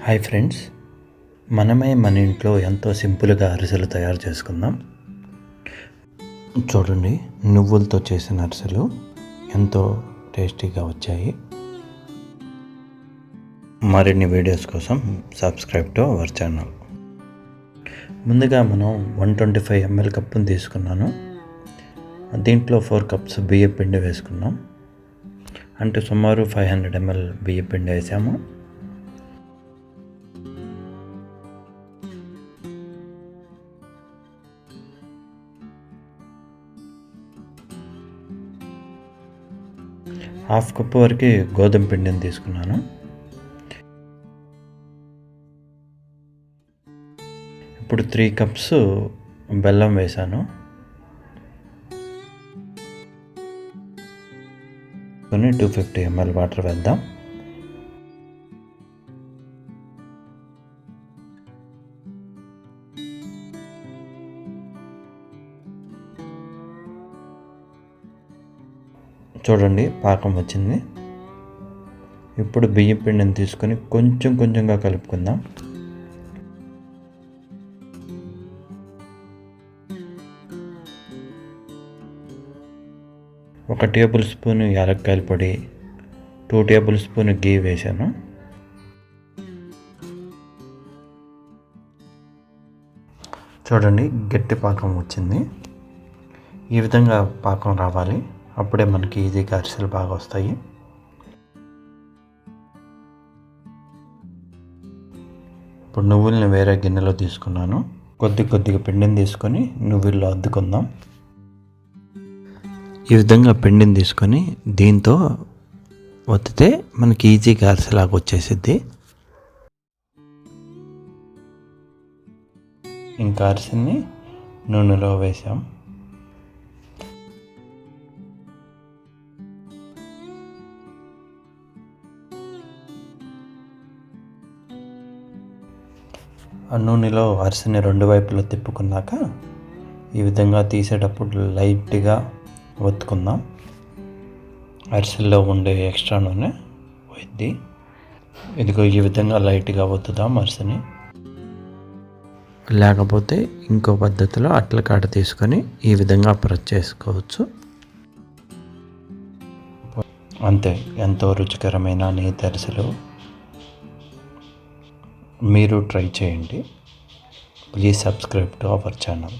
Hi friends, మనమే మన ఇంట్లో ఎంతో సింపుల్గా అరిసెలు తయారు చేసుకుందాం. చూడండి, నువ్వులతో చేసిన అరిసెలు ఎంతో టేస్టీగా వచ్చాయి. మరిన్ని వీడియోస్ కోసం సబ్స్క్రైబ్ టు అవర్ ఛానల్. ముందుగా మనం 125 ml కప్పును తీసుకున్నాను. దీంట్లో 4 కప్స్ బియ్యం పిండి వేసుకున్నాం. అంటే సుమారు 500 ml బియ్యం పిండి వేసాము. హాఫ్ కప్ వరకు గోధుమ పిండిని తీసుకున్నాను. ఇప్పుడు 3 కప్స్ బెల్లం వేసాను. 250 ml వాటర్ వేద్దాం. చూడండి, పాకం వచ్చింది. ఇప్పుడు బియ్యం పిండిని తీసుకొని కొంచెం కొంచెంగా కలుపుకుందాం. ఒక టేబుల్ స్పూన్ యాలక్కాయల పొడి, 2 టేబుల్ స్పూన్ గీ వేసాను. చూడండి, గట్టి పాకం వచ్చింది. ఈ విధంగా పాకం రావాలి. అప్పుడే మనకి ఈజీగా అరిసెలు బాగా వస్తాయి. ఇప్పుడు నువ్వుల్ని వేరే గిన్నెలో తీసుకున్నాను. కొద్దిగా పిండిని తీసుకొని నువ్వుల్లో అద్దుకుందాం. ఈ విధంగా పిండిని తీసుకొని దీంతో ఒత్తితే మనకి ఈజీగా అరిసెలాగా వచ్చేసిద్ది. ఇంకా అరిసెల్ని నూనెలో వేసాం. ఆ నూనెలో అరిసెని 2 వైపులా తిప్పుకున్నాక ఈ విధంగా తీసేటప్పుడు లైట్గా ఒత్తుకుందాం. అరిసెల్లో ఉండే ఎక్స్ట్రా నూనె పోయిద్ది. ఇదిగో ఈ విధంగా లైట్గా ఒత్తుదాం అరిసెని. లేకపోతే ఇంకో పద్ధతిలో అట్ల కాడ తీసుకొని ఈ విధంగా ప్రెస్ చేసుకోవచ్చు. అంతే, ఎంతో రుచికరమైన నేతి అరిసెలు మీరు ట్రై చేయండి. Please subscribe to our channel.